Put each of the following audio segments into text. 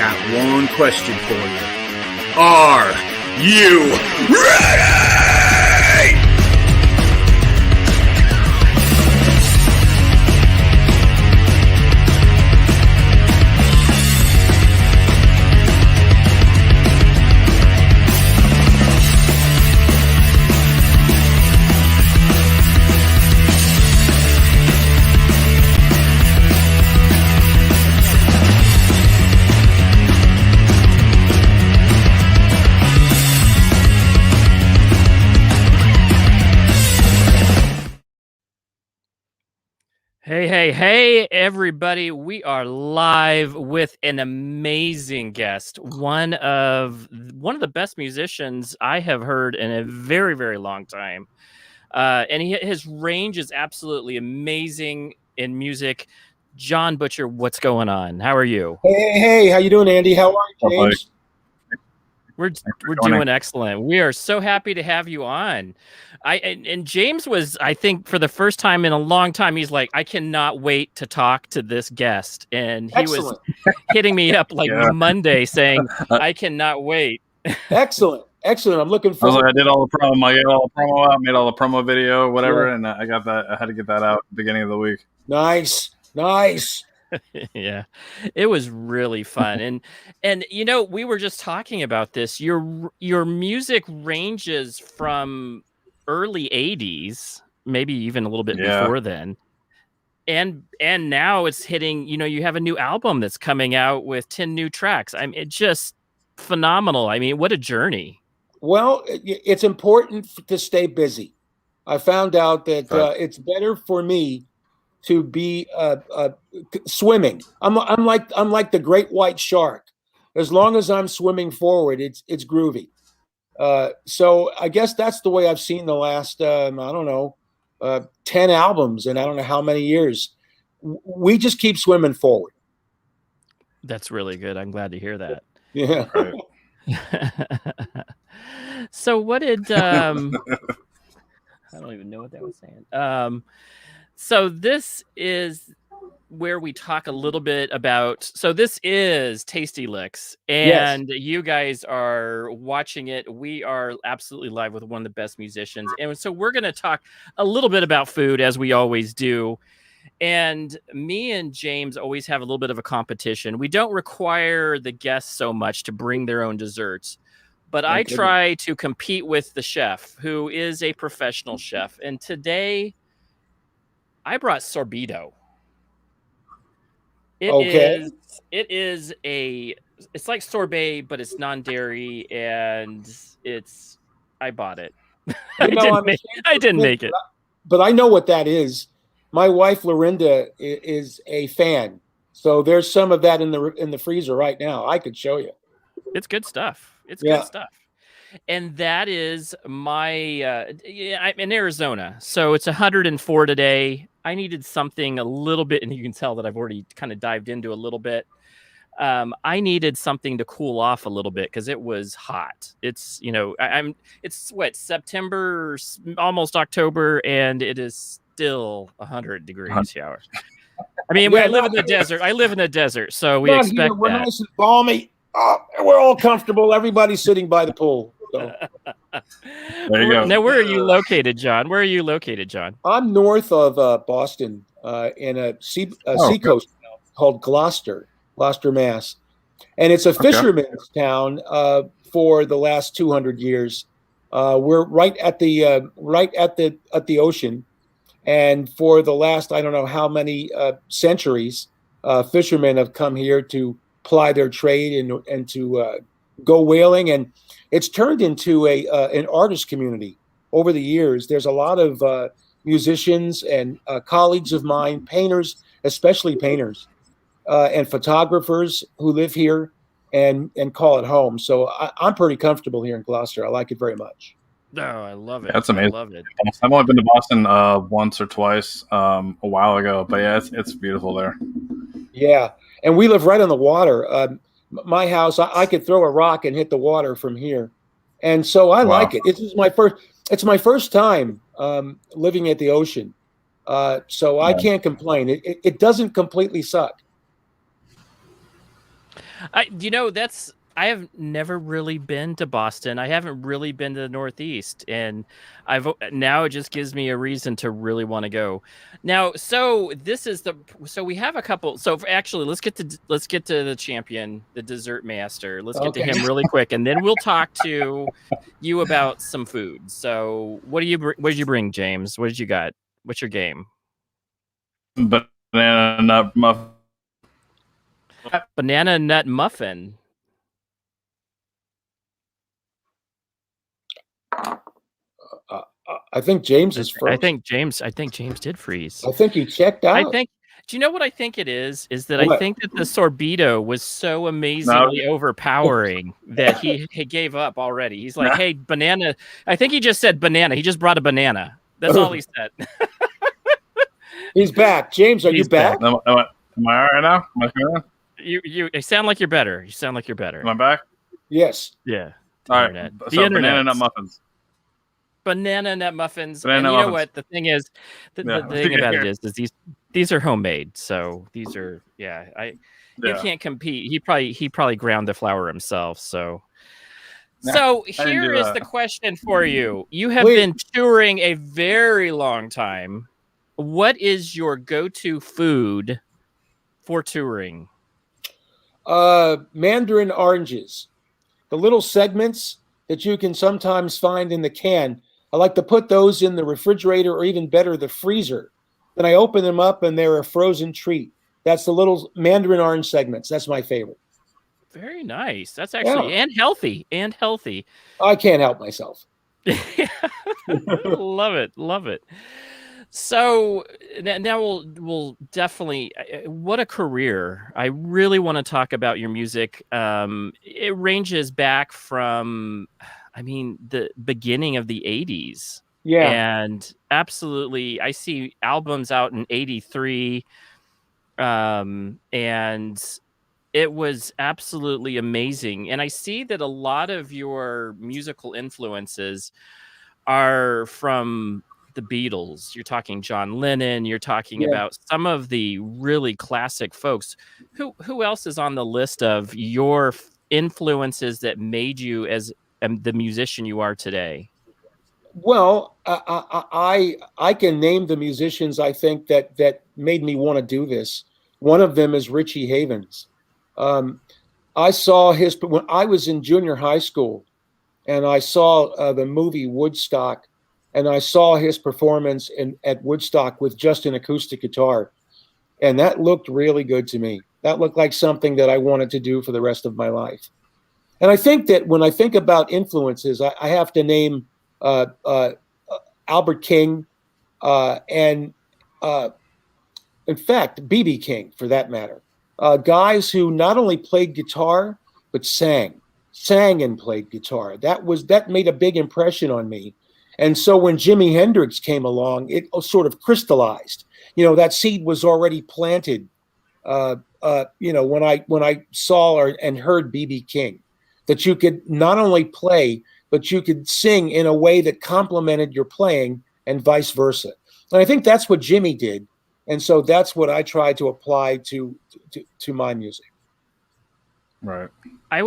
got one question for you. Are you ready? Hey, everybody. We are live with an amazing guest, one of the best musicians I have heard in a very, very long time. And his range is absolutely amazing in music. Jon Butcher, what's going on? How are you? Hey, how you doing, Andy? How are you, James? We're doing excellent. We are so happy to have you on. And James was, I think, for the first time in a long time, he's like, I cannot wait to talk to this guest. And he was hitting me up like Monday saying, I cannot wait. Excellent. I'm looking forward. I did all the promo. I got all the promo out, made all the promo video, whatever, and I got that. I had to get that out at the beginning of the week. Nice. Yeah, it was really fun. And you know, we were just talking about this. Your music ranges from early 80s, maybe even a little bit before then. And now it's hitting, you know, you have a new album that's coming out with 10 new tracks. I mean, it's just phenomenal. I mean, what a journey. Well, it's important to stay busy. I found out that it's better for me to be swimming. I'm like the great white shark. As long as I'm swimming forward, it's groovy. So I guess that's the way I've seen the last 10 albums and I don't know how many years. We just keep swimming forward. That's really good. I'm glad to hear that. Yeah. So what did I don't even know what that was saying. So this is where we talk a little bit about, so this is Tasty Licks, and you guys are watching it. We are absolutely live with one of the best musicians. And so we're going to talk a little bit about food, as we always do. And me and James always have a little bit of a competition. We don't require the guests so much to bring their own desserts, but I try to compete with the chef, who is a professional chef. And today I brought sorbito. It's like sorbet, but it's non-dairy, and I bought it. I didn't make it. But I know what that is. My wife Lorinda is a fan. So there's some of that in the freezer right now. I could show you. It's good stuff. Good stuff. And that is I'm in Arizona. So it's 104 today. I needed something a little bit, and you can tell that I've already kind of dived into a little bit. I needed something to cool off a little bit because it was hot. It's, you know, it's what, September, almost October, and it is still 100 degrees shower. I mean, I live in the desert. So we expect we're that. Nice and balmy. We're all comfortable. Everybody's sitting by the pool. So. There you go. Now, where are you located, John? I'm north of Boston, in a seacoast town called Gloucester, Mass, and it's a fisherman's town for the last 200 years. We're right at the ocean, and for the last I don't know how many centuries, fishermen have come here to ply their trade and to go whaling, and it's turned into an artist community over the years. There's a lot of musicians and colleagues of mine, painters, especially painters, and photographers who live here and call it home. So I'm pretty comfortable here in Gloucester. I like it very much. No, I love it. That's amazing. I love it. I've only been to Boston once or twice a while ago, but yeah, it's beautiful there. Yeah, and we live right on the water. My house, I could throw a rock and hit the water from here, and so I like it. It's my first time living at the ocean, so I can't complain. It doesn't completely suck. I have never really been to Boston. I haven't really been to the Northeast, and now it just gives me a reason to really want to go. Now, so we have a couple. So actually, let's get to the champion, the dessert master. Let's get to him really quick, and then we'll talk to you about some food. So what did you bring, James? What did you got? What's your game? Banana nut muffin. Banana nut muffin. I think James is first. I think James did freeze. I think he checked out. Do you know what I think it is? Is that I think that the sorbito was so amazingly overpowering that he gave up already. He's like, hey, banana. I think he just said banana. He just brought a banana. That's all he said. He's back. James, are you back? Am I all right now? Am I good? You sound like you're better. You sound like you're better. Am I back? Yes. Yeah. All right. So banana nut muffins. Banana nut muffins. Banana and you muffins. know what? The thing is, the thing about it is these are homemade. So these are you can't compete. He probably ground the flour himself. So here is the question for you. You have been touring a very long time. What is your go-to food for touring? Mandarin oranges, the little segments that you can sometimes find in the can. I like to put those in the refrigerator, or even better, the freezer. Then I open them up and they're a frozen treat. That's the little Mandarin orange segments. That's my favorite. Very nice. That's actually and healthy. I can't help myself. Love it. So now we'll definitely, what a career. I really want to talk about your music. It ranges back from, the beginning of the 80s. Yeah. And absolutely, I see albums out in 83. And it was absolutely amazing. And I see that a lot of your musical influences are from the Beatles. You're talking John Lennon. You're talking about some of the really classic folks. Who else is on the list of your influences that made you as the musician you are today? Well, I can name the musicians I think that made me want to do this. One of them is Richie Havens. I saw when I was in junior high school, and I saw the movie Woodstock. And I saw his performance at Woodstock with just an acoustic guitar. And that looked really good to me. That looked like something that I wanted to do for the rest of my life. And I think that when I think about influences, I have to name Albert King and, in fact, B.B. King, for that matter. Guys who not only played guitar, but sang and played guitar. That made a big impression on me. And so when Jimi Hendrix came along, it sort of crystallized. That seed was already planted. When I saw and heard B.B. King, that you could not only play, but you could sing in a way that complemented your playing, and vice versa. And I think that's what Jimmy did, and so that's what I try to apply to my music. Right. I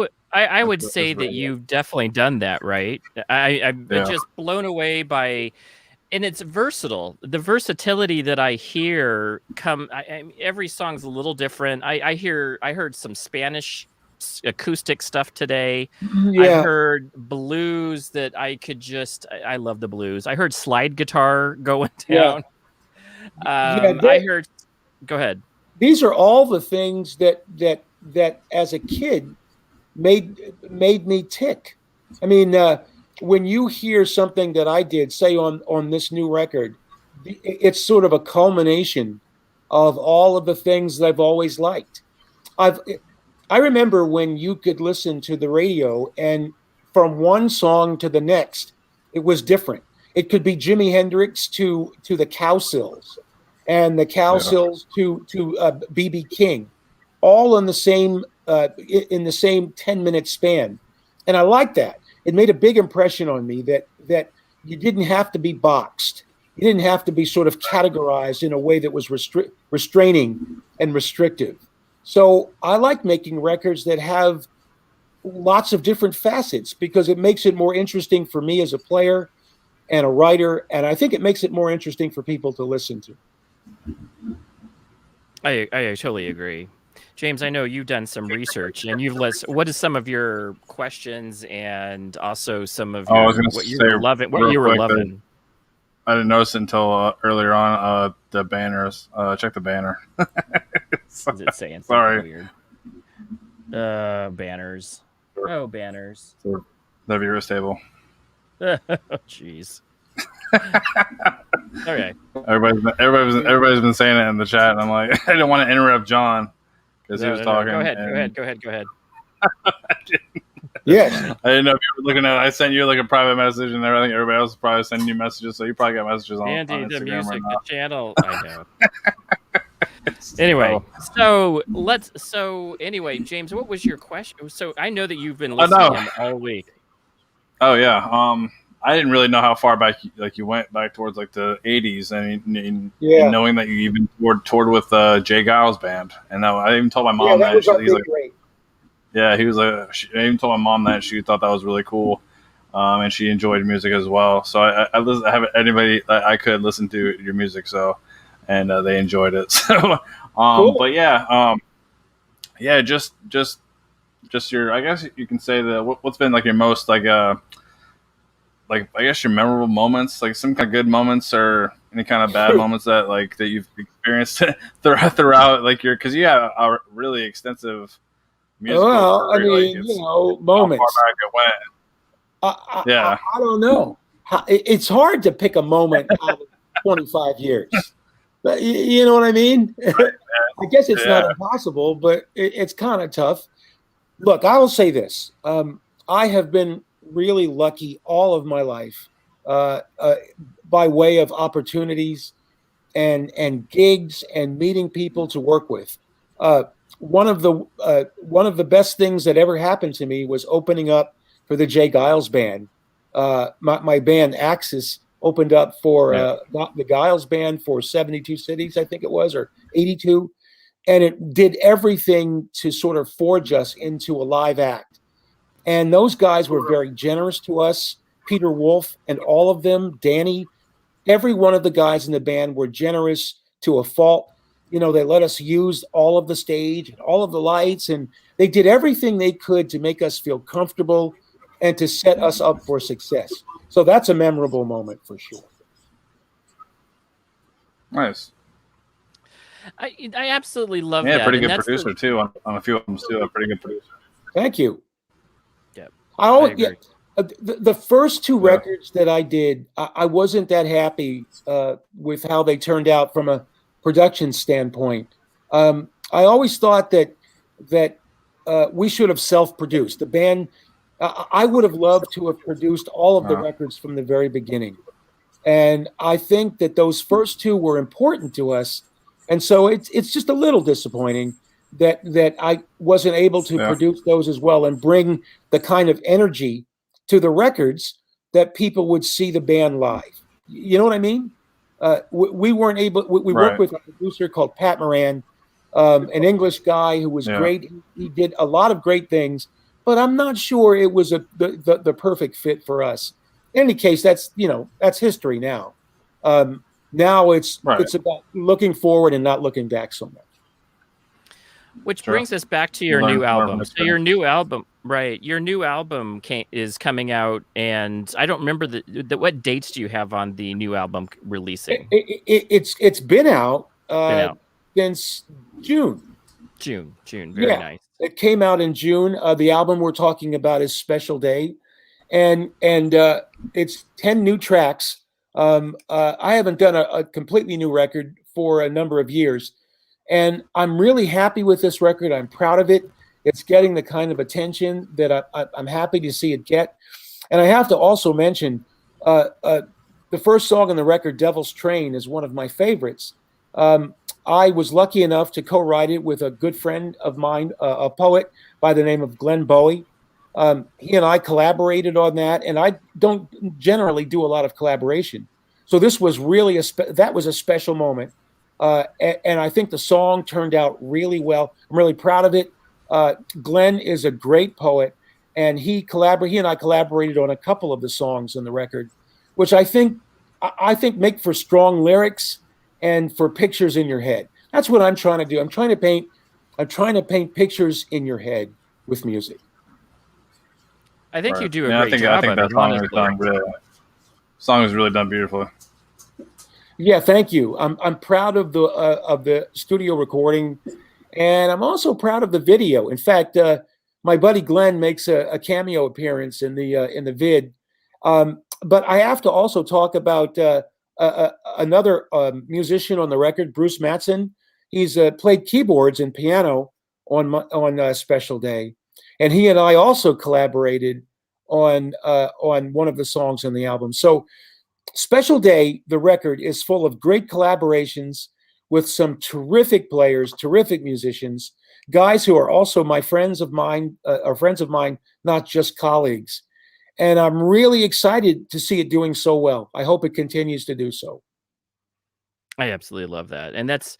would say that you've definitely done that, right? I'm just blown away by, and it's versatile. The versatility that I hear every song's a little different. I heard some Spanish acoustic stuff today. Yeah. I heard blues that I love the blues. I heard slide guitar going down. I heard, go ahead. These are all the things that as a kid made me tick. When you hear something that I did, say on this new record, it's sort of a culmination of all of the things that I've always liked. I remember when you could listen to the radio, and from one song to the next, it was different. It could be Jimi Hendrix to the Cowsills, and the Cowsills to B.B. King, all in the same 10-minute span. And I like that. It made a big impression on me that you didn't have to be boxed. You didn't have to be sort of categorized in a way that was restraining and restrictive. So I like making records that have lots of different facets because it makes it more interesting for me as a player and a writer, and I think it makes it more interesting for people to listen to. I totally agree. James, I know you've done some research and you've listed. What is some of your questions and also some of I was your going to what you say were loving? What real you were quick loving? I didn't notice until earlier on the banners. Check the banner. Is it saying something Sorry. weird? Banners. Oh, banners. The viewers table. Oh, jeez. Okay. Everybody's been saying it in the chat, and I'm like, I didn't want to interrupt John because he was talking. Go ahead. Yes. I didn't know if you were looking at it. I sent you like a private message, and I think everybody else is probably sending you messages, so you probably got messages on Andy, Instagram the music, right the now. channel. I know. Anyway, so anyway, James, what was your question? So I know that you've been listening to him all week. Oh yeah. I didn't really know how far back you went back towards like the 80s, and knowing that you even toured with Jay Giles' band, and I even told my mom that was he's like, great. yeah, he was I even told my mom that she thought that was really cool, and she enjoyed music as well. So I have anybody that I could listen to your music, and they enjoyed it. So, Cool. But yeah, just your, I guess you can say that what's been like your most like I guess your memorable moments, like some kind of good moments or any kind of bad moments that you've experienced throughout like because you have a really extensive musical career. Moments. How far back it went. I don't know. It's hard to pick a moment out of 25 years. You know what I mean? I guess it's not impossible, but it's kind of tough. Look, I will say this. I have been really lucky all of my life by way of opportunities and gigs and meeting people to work with. One of the best things that ever happened to me was opening up for the Jay Giles band. My band Axis opened up for the Giles band for 72 cities, I think it was, or 82. And it did everything to sort of forge us into a live act. And those guys were very generous to us. Peter Wolf and all of them, Danny, every one of the guys in the band were generous to a fault. They let us use all of the stage and all of the lights, and they did everything they could to make us feel comfortable and to set us up for success. So that's a memorable moment for sure. Nice. I absolutely love that. Yeah, pretty good producer too on a few of them too. A pretty good producer. Thank you. Yeah. The first two records that I did, I wasn't that happy with how they turned out from a production standpoint. I always thought that we should have self-produced. The band, I would have loved to have produced all of the records from the very beginning. And I think that those first two were important to us. And so it's just a little disappointing that I wasn't able to produce those as well and bring the kind of energy to the records that people would see the band live. You know what I mean? We weren't able. We worked with a producer called Pat Moran, an English guy who was great. He did a lot of great things, but I'm not sure it was the perfect fit for us. In any case, that's history now. Now it's about looking forward and not looking back so much. Which brings us back to your new album. So your new album, right? Your new album is coming out, and I don't remember what dates do you have on the new album releasing? It's been out since June. Very nice. It came out in June. The album we're talking about is Special Day, and it's 10 new tracks. I haven't done a completely new record for a number of years. And I'm really happy with this record. I'm proud of it. It's getting the kind of attention that I'm happy to see it get. And I have to also mention the first song on the record, Devil's Train, is one of my favorites. I was lucky enough to co-write it with a good friend of mine, a poet by the name of Glenn Bowie. He and I collaborated on that, and I don't generally do a lot of collaboration. So this was really that was a special moment. And I think the song turned out really well. I'm really proud of it. Glenn is a great poet, and he and I collaborated on a couple of the songs in the record, which I think make for strong lyrics and for pictures in your head. That's what I'm trying to do. I'm trying to paint pictures in your head with music. I think you do a great job. I think that song is really done beautifully. Yeah, thank you. I'm proud of the studio recording, and I'm also proud of the video. In fact, my buddy Glenn makes a cameo appearance in the vid. But I have to also talk about another musician on the record, Bruce Mattson. He's played keyboards and piano on Special Day, and he and I also collaborated on one of the songs on the album. So Special Day, the record, is full of great collaborations with some terrific players, terrific musicians, guys who are also friends of mine, not just colleagues. And I'm really excited to see it doing so well. I hope it continues to do so. I absolutely love that. And that's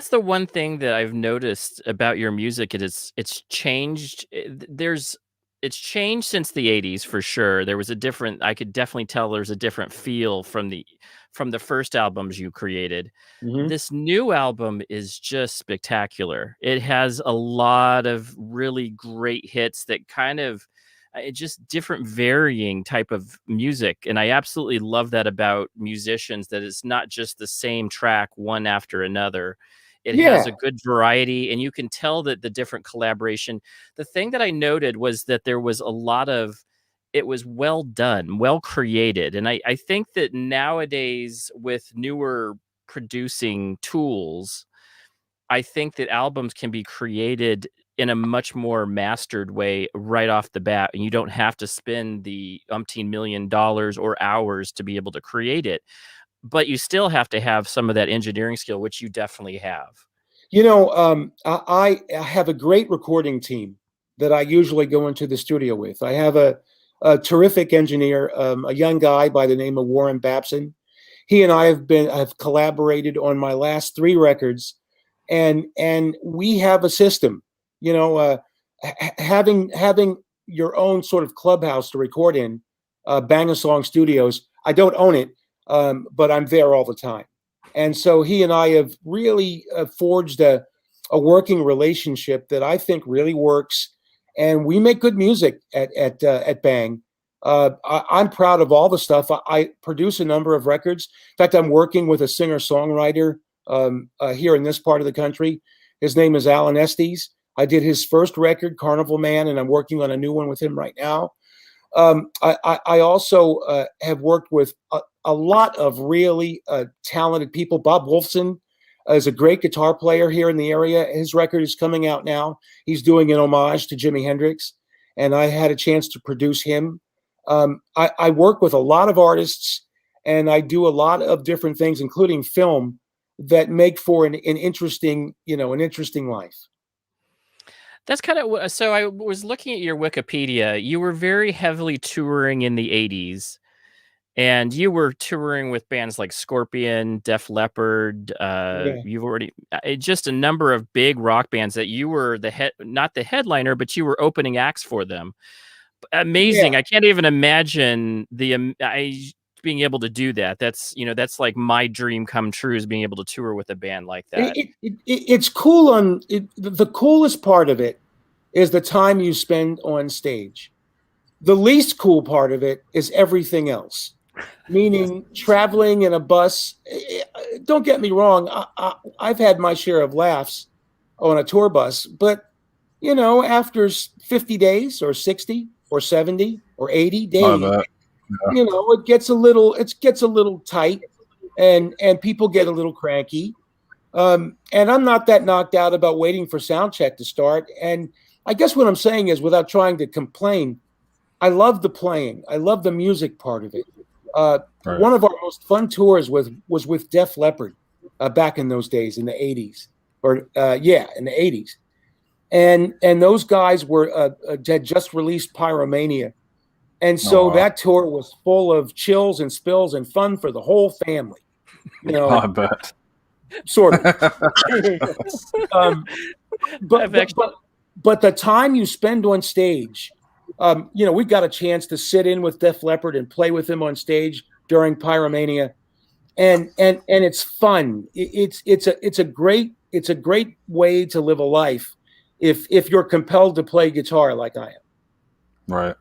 the one thing that I've noticed about your music. It's changed. It's changed since the 80s for sure. There was I could definitely tell there's a different feel from the first albums you created. Mm-hmm. This new album is just spectacular. It has a lot of really great hits that kind of just different varying type of music. And I absolutely love that about musicians, that it's not just the same track one after another. It has a good variety, and you can tell that the different collaboration. The thing that I noted was that there was it was well done, well created. And I think that nowadays with newer producing tools, I think that albums can be created in a much more mastered way right off the bat, and you don't have to spend the umpteen $1 million or hours to be able to create it. But you still have to have some of that engineering skill, which you definitely have. I have a great recording team that I usually go into the studio with. I have a terrific engineer, a young guy by the name of Warren Babson. He and I have collaborated on my last 3 records, and we have a system. Having your own sort of clubhouse to record in, Bang a Song Studios. I don't own it. But I'm there all the time. And so he and I have really forged a working relationship that I think really works. And we make good music at Bang. I'm proud of all the stuff. I produce a number of records. In fact, I'm working with a singer-songwriter here in this part of the country. His name is Alan Estes. I did his first record, Carnival Man, and I'm working on a new one with him right now. I also have worked with a lot of really talented people. Bob Wolfson is a great guitar player here in the area. His record is coming out now. He's doing an homage to Jimi Hendrix, and I had a chance to produce him. I work with a lot of artists, and I do a lot of different things, including film, that make for an interesting life. That's kind of so. I was looking at your Wikipedia. You were very heavily touring in the 80s, and you were touring with bands like Scorpion, Def Leppard. You've already just a number of big rock bands that you were not the headliner, but you were opening acts for them. Amazing! Yeah. I can't even imagine being able to do that. That's like my dream come true, is being able to tour with a band like that. It's cool. The coolest part of it is the time you spend on stage. The least cool part of it is everything else, meaning traveling in a bus. Don't get me wrong. I've had my share of laughs on a tour bus, but after 50 days or 60 or 70 or 80 days, it gets a little tight, and people get a little cranky. And I'm not that knocked out about waiting for sound check to start. And I guess what I'm saying is, without trying to complain, I love the playing. I love the music part of it. Right. One of our most fun tours was with Def Leppard back in those days in the 80s, in the 80s. And those guys had just released Pyromania. And so that tour was full of chills and spills and fun for the whole family. I bet. sort of. But the time you spend on stage, we got a chance to sit in with Def Leppard and play with him on stage during Pyromania, and it's fun. It's a great way to live a life if you're compelled to play guitar like I am. Right.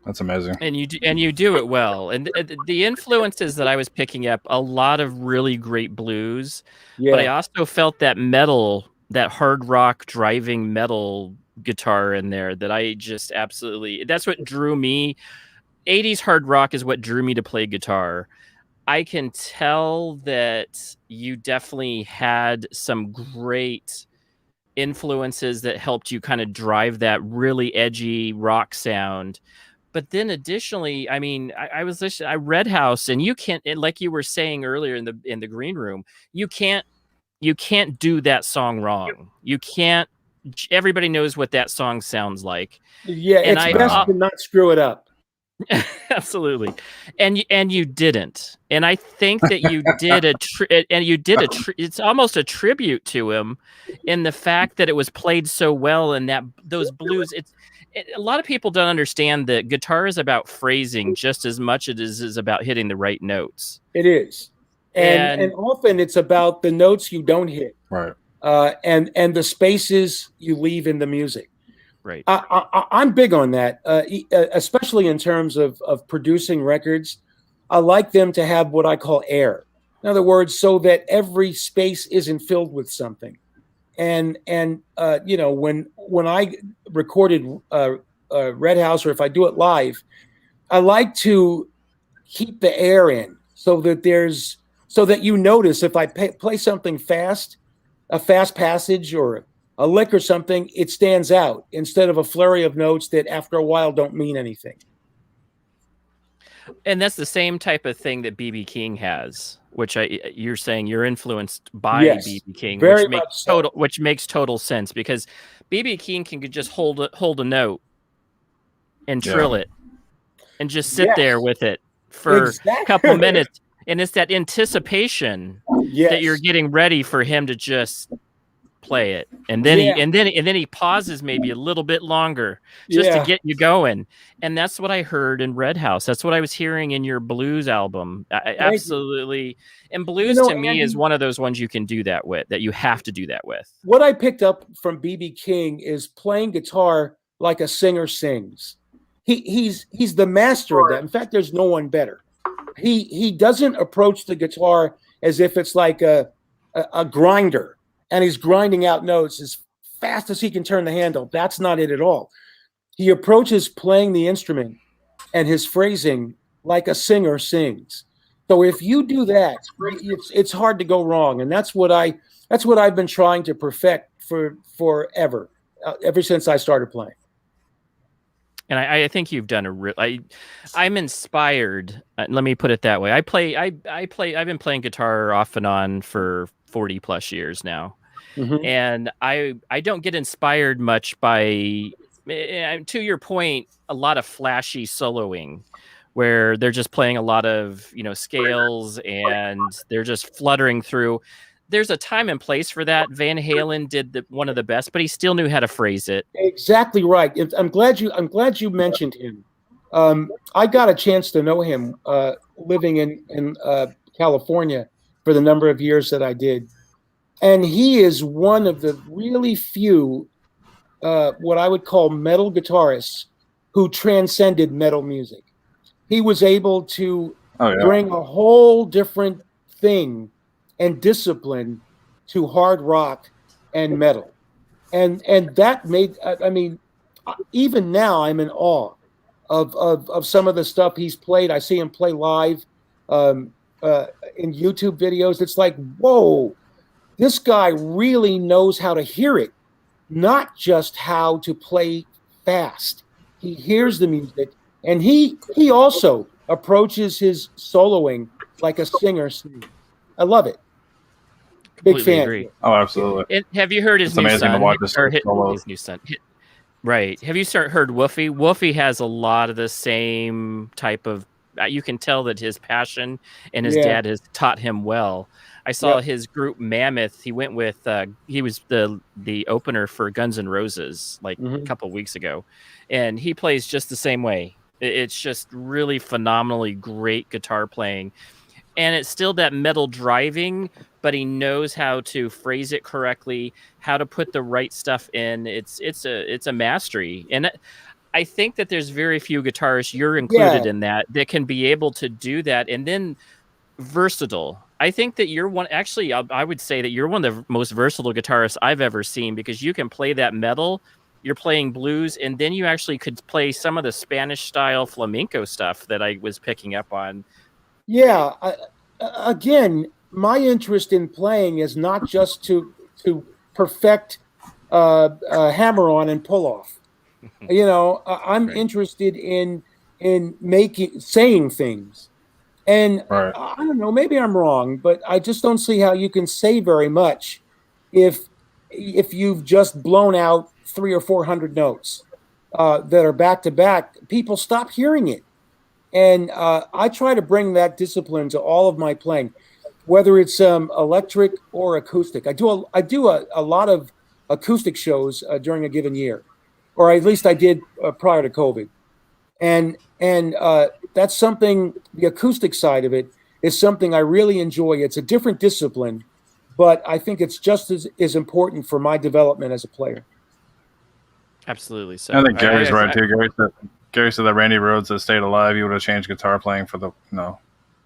That's amazing. And you do it well. And the influences that I was picking up, a lot of really great blues, but I also felt that metal, that hard rock driving metal guitar in there that I just absolutely, that's what drew me. 80s hard rock is what drew me to play guitar. I can tell that you definitely had some great influences that helped you kind of drive that really edgy rock sound. But then additionally, I mean, I was listening, I Red House, and you can't, like you were saying earlier in the green room, you can't do that song wrong. You can't. Everybody knows what that song sounds like. Yeah, and it's best to not screw it up. Absolutely, and you didn't, and I think that you did it's almost a tribute to him in the fact that it was played so well, and that those blues. A lot of people don't understand that guitar is about phrasing just as much as it is about hitting the right notes. It is, and often it's about the notes you don't hit, right? And the spaces you leave in the music. Right. I'm big on that, especially in terms of producing records. I like them to have what I call air. In other words, so that every space isn't filled with something. And when I recorded Red House, or if I do it live, I like to keep the air in so that you notice if I play something fast, a fast passage or a lick or something, it stands out instead of a flurry of notes that after a while don't mean anything. And that's the same type of thing that B.B. King has, which you're saying you're influenced by B.B. King, which makes total sense, because B.B. King can just hold a note and trill it and just sit there with it for a couple minutes. And it's that anticipation that you're getting ready for him to just play it, and then he pauses maybe a little bit longer just to get you going. And that's what I heard in Red House. That's what I was hearing in your blues album. Absolutely. And blues to me is one of those ones you can do that with, that you have to do that with. What I picked up from B.B. King is playing guitar like a singer sings. He's the master of that. In fact, there's no one better. He doesn't approach the guitar as if it's like a grinder, and he's grinding out notes as fast as he can turn the handle. That's not it at all. He approaches playing the instrument and his phrasing like a singer sings. So if you do that, it's hard to go wrong. And that's what I've been trying to perfect forever, ever since I started playing. And I think you've done I'm inspired. Let me put it that way. I've been playing guitar off and on for 40 plus years now. Mm-hmm. And I don't get inspired much by, to your point, a lot of flashy soloing where they're just playing a lot of, scales and they're just fluttering through. There's a time and place for that. Van Halen did one of the best, but he still knew how to phrase it. Exactly right. I'm glad you mentioned him. I got a chance to know him living in California for the number of years that I did, and he is one of the really few what I would call metal guitarists who transcended metal music. He was able to bring a whole different thing and discipline to hard rock and metal. And that made, even now I'm in awe of some of the stuff he's played. I see him play live in YouTube videos. It's like, whoa, this guy really knows how to hear it, not just how to play fast. He hears the music, and he also approaches his soloing like a singer sings. I love it. Big fan. Agree. Oh, absolutely. Have you heard his new amazing son? To watch this His new son. Right. Have you heard Woofy? Woofy has a lot of the same type of you can tell that his passion and his Yeah. dad has taught him well. I saw his group Mammoth. He went with he was the opener for Guns N' Roses like a couple weeks ago, and he plays just the same way. It's just really phenomenally great guitar playing, and it's still that metal driving, but he knows how to phrase it correctly, how to put the right stuff in. It's a mastery, and I think that there's very few guitarists, you're included in that can be able to do that, and then versatile. I think that you're one. Actually, I would say that you're one of the most versatile guitarists I've ever seen, because you can play that metal, you're playing blues, and then you actually could play some of the Spanish style flamenco stuff that I was picking up on. Yeah. Again, my interest in playing is not just to perfect hammer on and pull off. I'm interested in saying things. And I don't know, maybe I'm wrong, but I just don't see how you can say very much if you've just blown out 300 or 400 notes that are back to back. People stop hearing it. And I try to bring that discipline to all of my playing, whether it's electric or acoustic. I do a lot of acoustic shows during a given year, or at least I did prior to COVID. And that's something, the acoustic side of it is something I really enjoy. It's a different discipline, but I think it's just as important for my development as a player. Absolutely. So I think Gary's right too. Gary said that Randy Rhoads had stayed alive, he would have changed guitar playing for the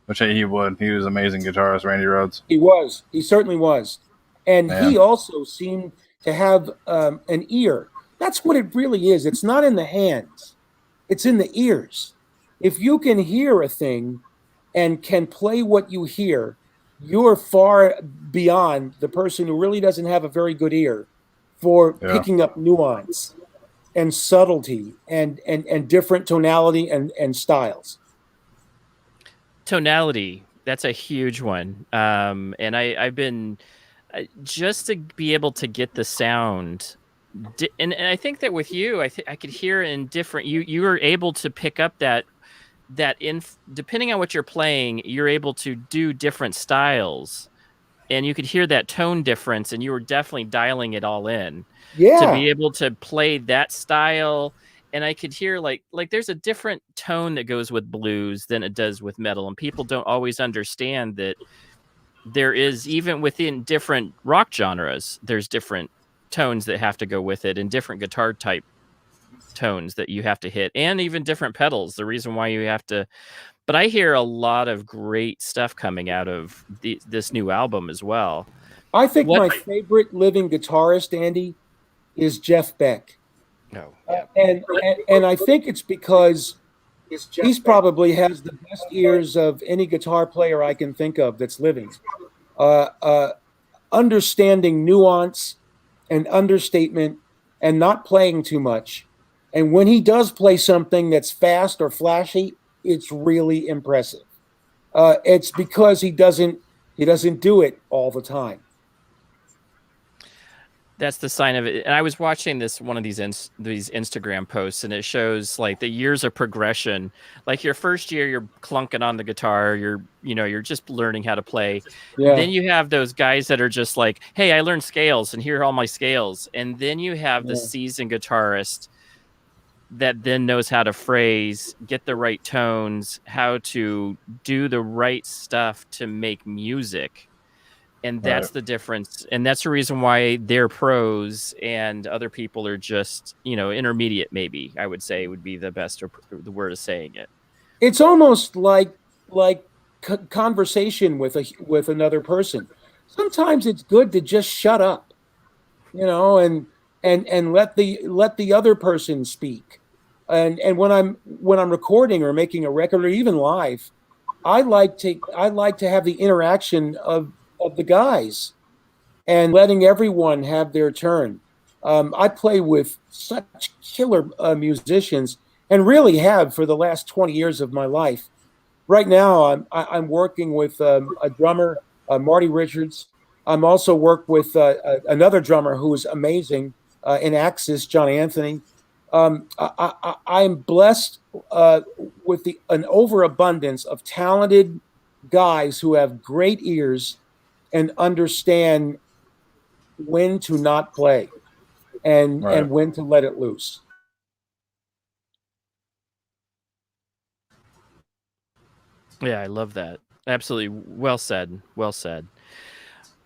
which he would. He was an amazing guitarist, Randy Rhoads. He was. He certainly was. And he also seemed to have an ear. That's what it really is. It's not in the hands. It's in the ears. If you can hear a thing and can play what you hear, you're far beyond the person who really doesn't have a very good ear for picking up nuance and subtlety and different tonality and styles. Tonality, that's a huge one. And I've been just to be able to get the sound. And I think that with you, I could hear in different. You were able to pick up that depending on what you're playing, you're able to do different styles, and you could hear that tone difference, and you were definitely dialing it all in to be able to play that style. And I could hear like there's a different tone that goes with blues than it does with metal, and people don't always understand that there is, even within different rock genres, there's different tones that have to go with it, and different guitar type tones that you have to hit, and even different pedals. The reason why you have to, but I hear a lot of great stuff coming out of this new album as well. I think my favorite living guitarist, Andy, is Jeff Beck. No, and I think it's because he's probably has the best ears of any guitar player I can think of that's living. Understanding nuance and understatement and not playing too much. And when he does play something that's fast or flashy, it's really impressive. It's because he doesn't do it all the time. That's the sign of it. And I was watching one of these Instagram posts, and it shows like the years of progression. Like your first year, you're clunking on the guitar. You're just learning how to play. Yeah. Then you have those guys that are just like, hey, I learned scales, and here are all my scales. And then you have the seasoned guitarist that then knows how to phrase, get the right tones, how to do the right stuff to make music. And that's the difference. And that's the reason why they're pros and other people are just, intermediate, maybe, I would say would be the best or the word of saying it. It's almost like conversation with another person. Sometimes it's good to just shut up, and let the other person speak. And when I'm recording or making a record or even live, I like to have the interaction of the guys and letting everyone have their turn. I play with such killer musicians and really have for the last 20 years of my life. Right now, I'm working with a drummer, Marty Richards. I'm also work with another drummer who is amazing in Axis, John Anthony. I'm blessed with an overabundance of talented guys who have great ears and understand when to not play and when to let it loose. Yeah, I love that. Absolutely. Well said. Well said.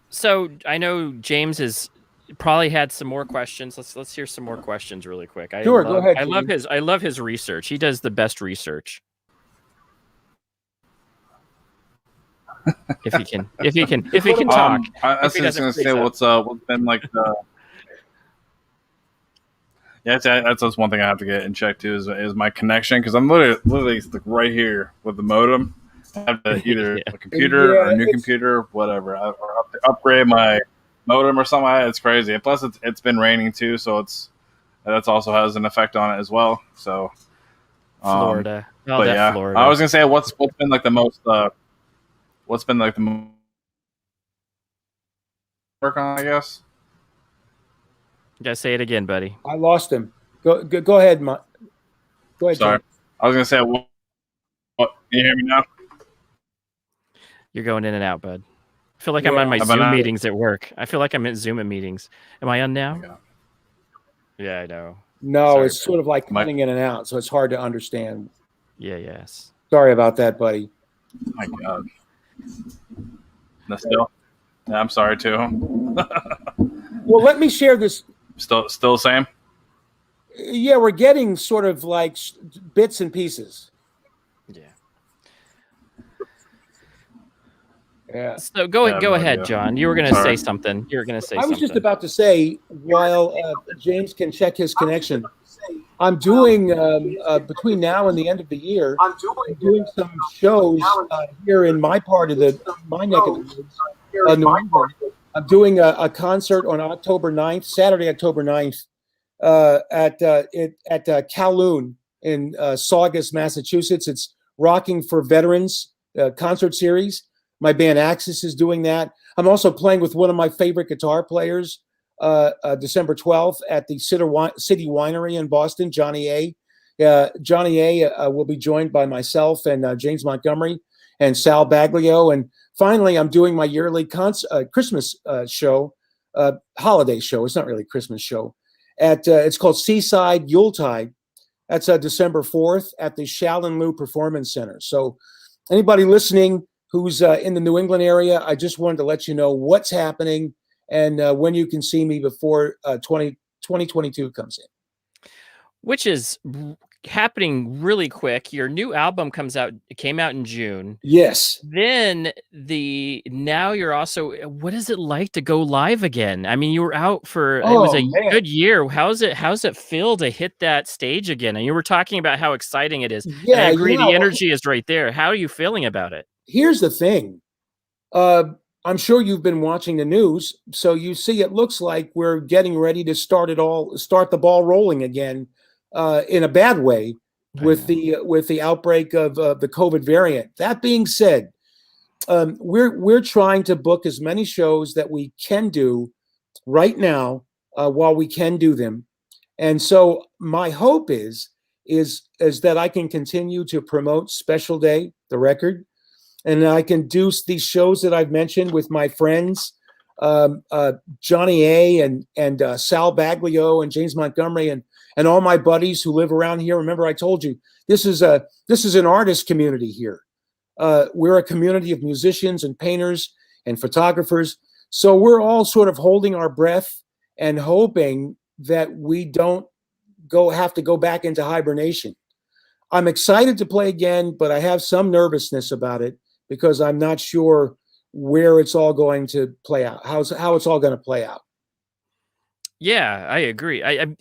So I know James has probably had some more questions. Let's hear some more questions really quick. Sure, go ahead, James. I love his research. He does the best research. If he can talk. I was just gonna say what's been like the. Yeah, that's one thing I have to get in check too is my connection, because I'm literally like right here with the modem. I have to either a computer or a new computer, whatever, or upgrade my modem or something. It's crazy. And plus, it's been raining too, so that's also has an effect on it as well. So, Florida. But yeah, Florida. I was gonna say what's been like the most work on, I guess. You gotta say it again, buddy. I lost him. Go ahead, Go ahead. Sorry, James. I was gonna say what? Can you hear me now? You're going in and out, bud. I feel like I'm on my Zoom meetings at work. I feel like I'm in Zoom meetings. Am I on now? Yeah, I know. No, Sorry, it's sort of like cutting in and out, so it's hard to understand. Yeah, yes. Sorry about that, buddy. Oh my God. No, still? Yeah, I'm sorry too. Well, let me share this. Still the same? Yeah, we're getting sort of like bits and pieces. Yeah. So go ahead, John. You were going to say something. I was just about to say, while James can check his connection, I'm doing between now and the end of the year. I'm doing some shows here in my part of my neck of the woods, New England. I'm doing a concert on October 9th, Saturday, October 9th, at Kowloon in Saugus, Massachusetts. It's Rocking for Veterans concert series. My band Axis is doing that. I'm also playing with one of my favorite guitar players, December 12th at the City Winery in Boston, Johnny A. Johnny A will be joined by myself and James Montgomery and Sal Baglio. And finally, I'm doing my yearly Christmas show, holiday show. It's not really a Christmas show. It's called Seaside Yuletide. That's December 4th at the Shaolin Lu Performance Center. So anybody listening who's in the New England area, I just wanted to let you know what's happening and when you can see me before 2022 comes in. Which is happening really quick. Your new album came out in June. Yes. Then now you're also, what is it like to go live again? I mean, you were out for it was a good year. How's it feel to hit that stage again? And you were talking about how exciting it is. Yeah, and I agree. The energy is right there. How are you feeling about it? Here's the thing. I'm sure you've been watching the news, so you see it looks like we're getting ready to start the ball rolling again, in a bad way, with the outbreak of the COVID variant. That being said, we're trying to book as many shows that we can do right now while we can do them, and so my hope is that I can continue to promote Special Day, the record. And I can do these shows that I've mentioned with my friends, Johnny A. and Sal Baglio and James Montgomery and all my buddies who live around here. Remember, I told you this is an artist community here. We're a community of musicians and painters and photographers. So we're all sort of holding our breath and hoping that we don't have to go back into hibernation. I'm excited to play again, but I have some nervousness about it, because I'm not sure where it's all going to play out, how it's all going to play out. Yeah, I agree. I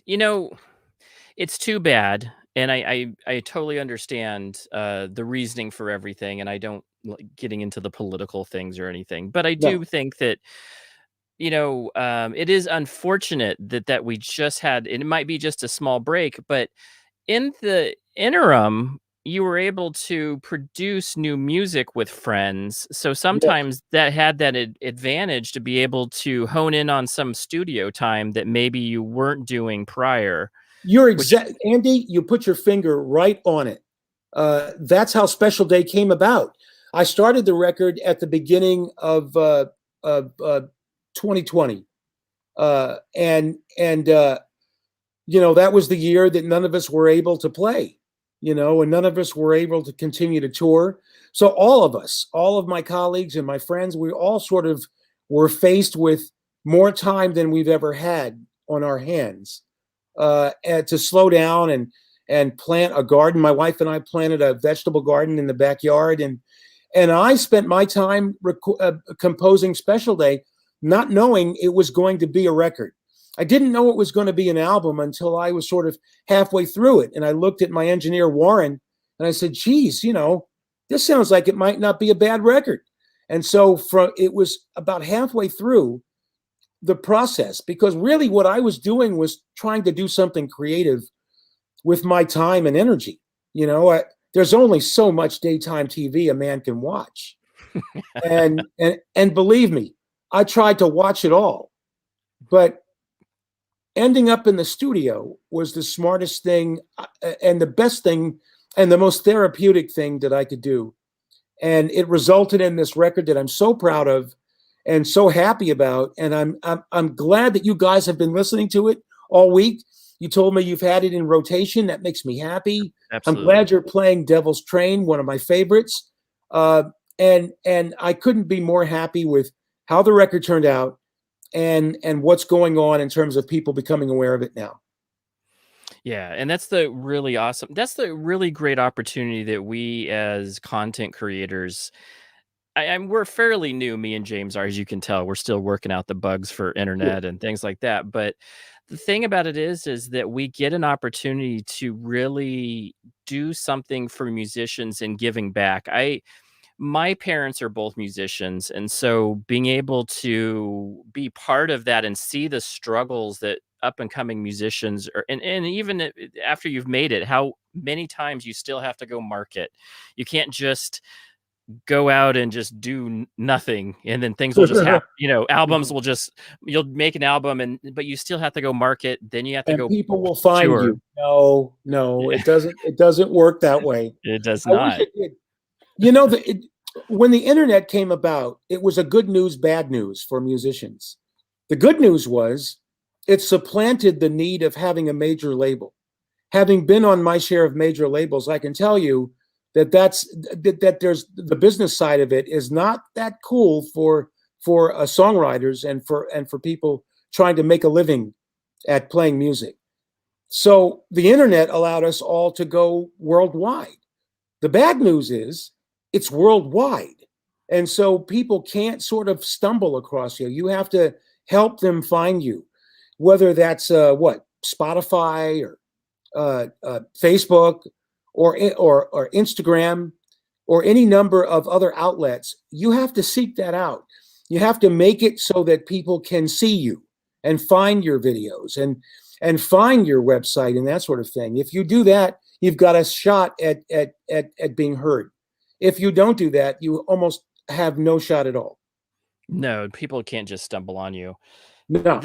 it's too bad, and I totally understand the reasoning for everything, and I don't like getting into the political things or anything, but I do think that it is unfortunate that we just had, and it might be just a small break, but in the interim, you were able to produce new music with friends. So sometimes that had that advantage to be able to hone in on some studio time that maybe you weren't doing prior. Andy, you put your finger right on it. That's how Special Day came about. I started the record at the beginning of 2020, and that was the year that none of us were able to play, and none of us were able to continue to tour. So all of us, all of my colleagues and my friends, we all sort of were faced with more time than we've ever had on our hands, and to slow down and plant a garden. My wife and I planted a vegetable garden in the backyard, and I spent my time composing Special Day, not knowing it was going to be a record. I didn't know it was going to be an album until I was sort of halfway through it. And I looked at my engineer, Warren, and I said, geez, this sounds like it might not be a bad record. And so it was about halfway through the process, because really what I was doing was trying to do something creative with my time and energy. There's only so much daytime TV a man can watch. and believe me, I tried to watch it all, but ending up in the studio was the smartest thing and the best thing and the most therapeutic thing that I could do. And it resulted in this record that I'm so proud of and so happy about. And I'm glad that you guys have been listening to it all week. You told me you've had it in rotation. That makes me happy. Absolutely. I'm glad you're playing Devil's Train, one of my favorites. And I couldn't be more happy with how the record turned out and what's going on in terms of people becoming aware of it now. Yeah, and that's the really great opportunity that we as content creators, we're fairly new, me and James are, as you can tell. We're still working out the bugs for internet and things like that. But the thing about it is that we get an opportunity to really do something for musicians and giving back. My parents are both musicians, and so being able to be part of that and see the struggles that up and coming musicians are, and even after you've made it, how many times you still have to go market. You can't just go out and just do nothing and then things will just happen. Albums will you'll make an album but you still have to go market. Then you have to and go. People will find tour. you. No, it doesn't work that way. It does I not. wish it did. When the internet came about, it was a good news, bad news for musicians. The good news was it supplanted the need of having a major label. Having been on my share of major labels, I can tell you that there's the business side of it is not that cool for songwriters and for people trying to make a living at playing music. So the internet allowed us all to go worldwide. The bad news is it's worldwide. And so people can't sort of stumble across you. You have to help them find you, whether that's Spotify or Facebook or Instagram or any number of other outlets. You have to seek that out. You have to make it so that people can see you and find your videos and find your website and that sort of thing. If you do that, you've got a shot at being heard. If you don't do that, you almost have no shot at all. No, people can't just stumble on you. No.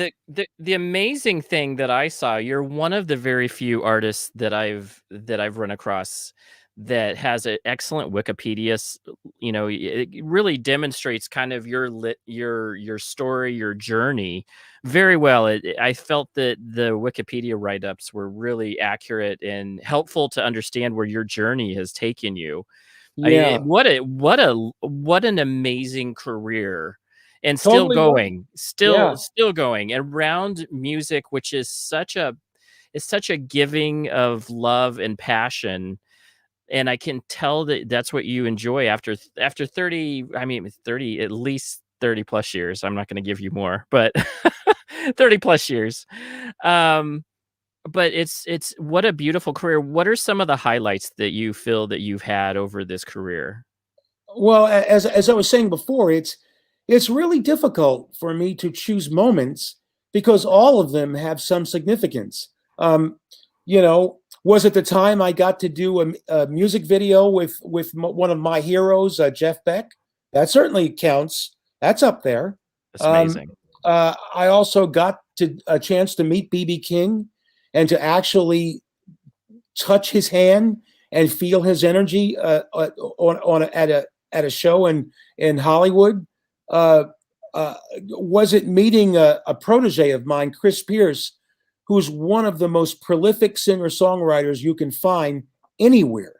The amazing thing that I saw, you're one of the very few artists that I've run across that has an excellent Wikipedia. It really demonstrates kind of your story, your journey very well. I felt that the Wikipedia write-ups were really accurate and helpful to understand where your journey has taken you. Yeah. What an amazing career. And Totally still going around music, which is such a giving of love and passion. And I can tell that that's what you enjoy after 30, at least 30 plus years. I'm not going to give you more, but 30 plus years. But it's what a beautiful career. What are some of the highlights that you feel that you've had over this career? Well, as I was saying before, it's really difficult for me to choose moments because all of them have some significance. Was it the time I got to do a music video with one of my heroes, Jeff Beck? That certainly counts. That's up there. That's amazing. I also got a chance to meet B.B. King and to actually touch his hand and feel his energy at a show in Hollywood? Was it meeting a protege of mine, Chris Pierce, who's one of the most prolific singer-songwriters you can find anywhere?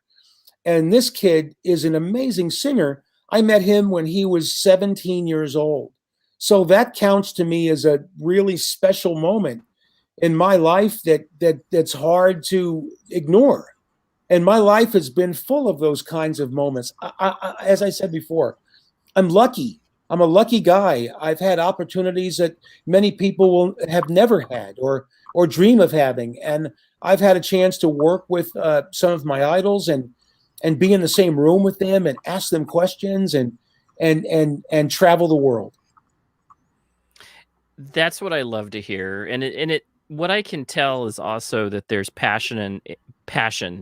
And this kid is an amazing singer. I met him when he was 17 years old. So that counts to me as a really special moment in my life that's hard to ignore. And my life has been full of those kinds of moments. As I said before, I'm lucky. I'm a lucky guy. I've had opportunities that many people will have never had or dream of having. And I've had a chance to work with some of my idols and be in the same room with them and ask them questions and travel the world. That's what I love to hear. And what I can tell is also that there's passion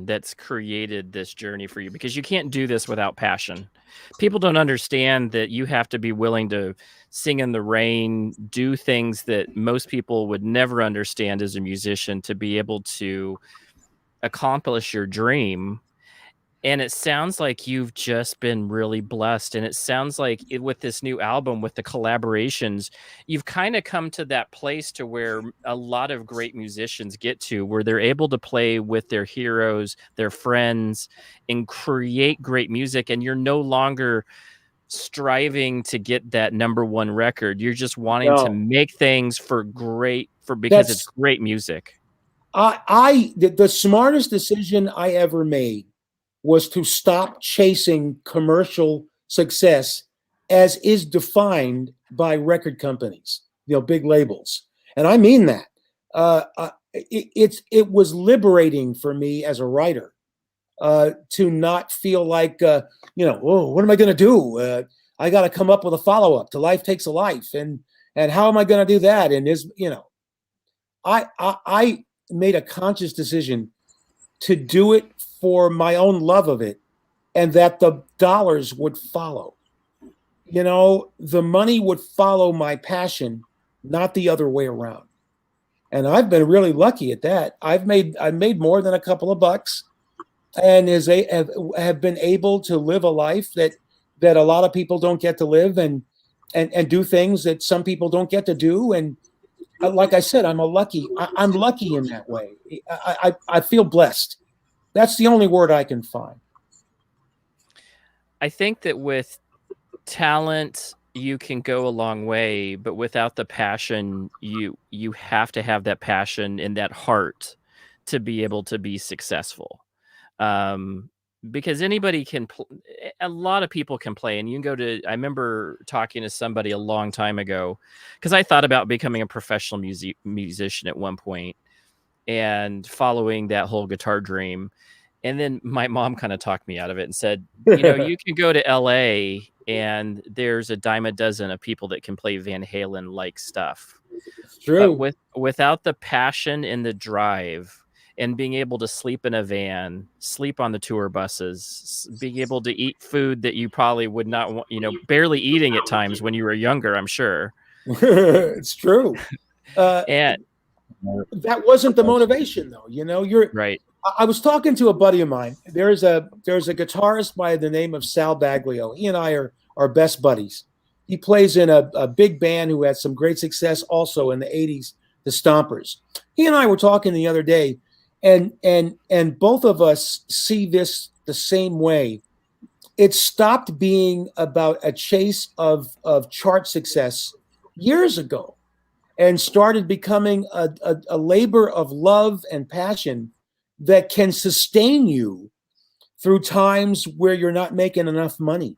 that's created this journey for you, because you can't do this without passion. People don't understand that you have to be willing to sing in the rain, do things that most people would never understand as a musician to be able to accomplish your dream. And it sounds like you've just been really blessed. And it sounds like with this new album, with the collaborations, you've kind of come to that place to where a lot of great musicians get to, where they're able to play with their heroes, their friends, and create great music. And you're no longer striving to get that #1 record. You're just wanting to make things because it's great music. The smartest decision I ever made was to stop chasing commercial success as is defined by record companies, big labels. And I mean that. It was liberating for me as a writer to not feel like, oh, what am I going to do? I got to come up with a follow-up to Life Takes a Life. And how am I going to do that? And I made a conscious decision to do it for my own love of it, and that the dollars would follow. The money would follow my passion, not the other way around. And I've been really lucky at that. I've made more than a couple of bucks, and have been able to live a life that a lot of people don't get to live, and do things that some people don't get to do. And like I said, I'm lucky in that way. I feel blessed. That's the only word I can find. I think that with talent, you can go a long way, but without the passion, you have to have that passion in that heart to be able to be successful. Because anybody can, a lot of people can play, and you can go I remember talking to somebody a long time ago, because I thought about becoming a professional musician at one point and following that whole guitar dream. And then my mom kind of talked me out of it and said, you can go to LA and there's a dime a dozen of people that can play Van Halen like stuff. It's true. But without the passion and the drive, and being able to sleep in a van, sleep on the tour buses, being able to eat food that you probably would not want, barely eating at times when you were younger, I'm sure. It's true. And that wasn't the motivation, though. You're right. I was talking to a buddy of mine. There's a guitarist by the name of Sal Baglio. He and I are best buddies. He plays in a big band who had some great success also in the 80s, the Stompers. He and I were talking the other day, and both of us see this the same way. It stopped being about a chase of chart success years ago, and started becoming a labor of love and passion that can sustain you through times where you're not making enough money,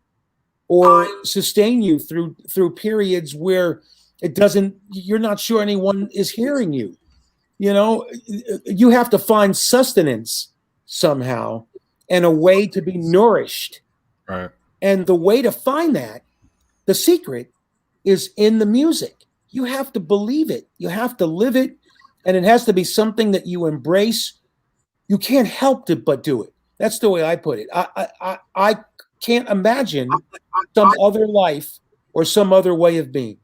or sustain you through periods where you're not sure anyone is hearing you. You have to find sustenance somehow and a way to be nourished. Right. And the way to find that, the secret, is in the music. You have to believe it. You have to live it. And it has to be something that you embrace. You can't help it but do it. That's the way I put it. I can't imagine some other life or some other way of being.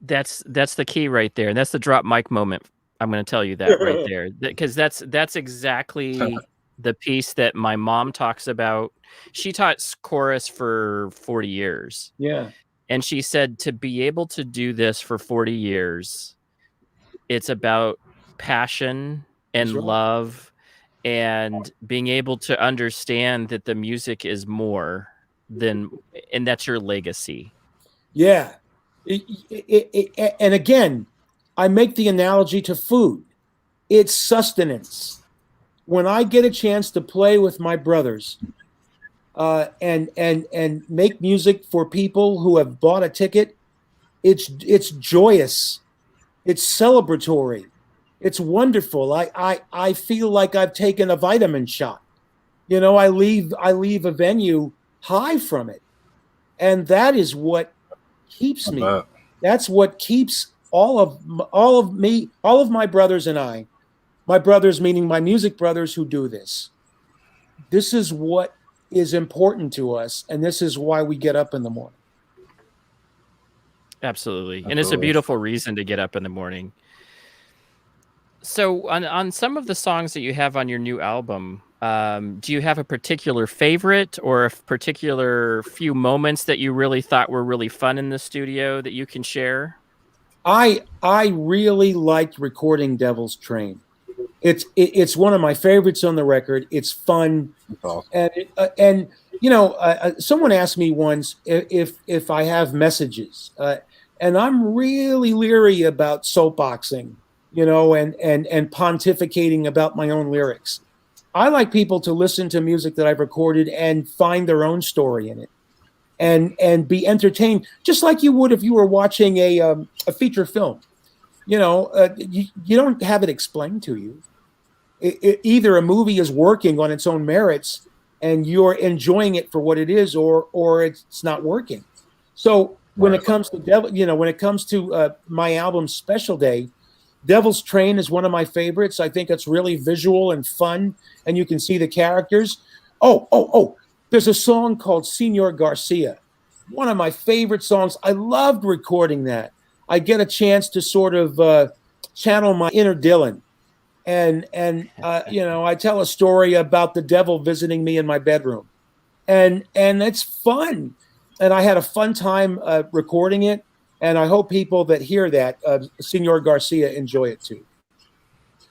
That's the key right there. And that's the drop mic moment I'm going to tell you that right there, because that's exactly the piece that my mom talks about. She taught chorus for 40 years. Yeah. And she said to be able to do this for 40 years, it's about passion and love and being able to understand that the music is more than, and that's your legacy. Yeah. And again, I make the analogy to food. It's sustenance. When I get a chance to play with my brothers and make music for people who have bought a ticket, it's joyous. It's celebratory. It's wonderful. I feel like I've taken a vitamin shot. You know, I leave a venue high from it. And that is what keeps me. That's what keeps all of my brothers and I, my brothers meaning my music brothers who do this. This is what is important to us, and this is why we get up in the morning. Absolutely. And it's a beautiful reason to get up in the morning. So on some of the songs that you have on your new album, do you have a particular favorite or a particular few moments that you really thought were really fun in the studio that you can share? I really liked recording Devil's Train. It's one of my favorites on the record. It's fun. Awesome. And you know, someone asked me once if I have messages, and I'm really leery about soapboxing, you know, and pontificating about my own lyrics. I like people to listen to music that I've recorded and find their own story in it, and be entertained, just like you would if you were watching a feature film. You know, you don't have it explained to you. Either a movie is working on its own merits and you're enjoying it for what it is, or it's not working. So when it comes to my album Special Day, Devil's Train is one of my favorites. I think it's really visual and fun, and you can see the characters. Oh, there's a song called Senor Garcia, one of my favorite songs. I loved recording that. I get a chance to sort of channel my inner Dylan. And you know, I tell a story about the devil visiting me in my bedroom. And it's fun. And I had a fun time recording it. And I hope people that hear that, Senor Garcia, enjoy it too.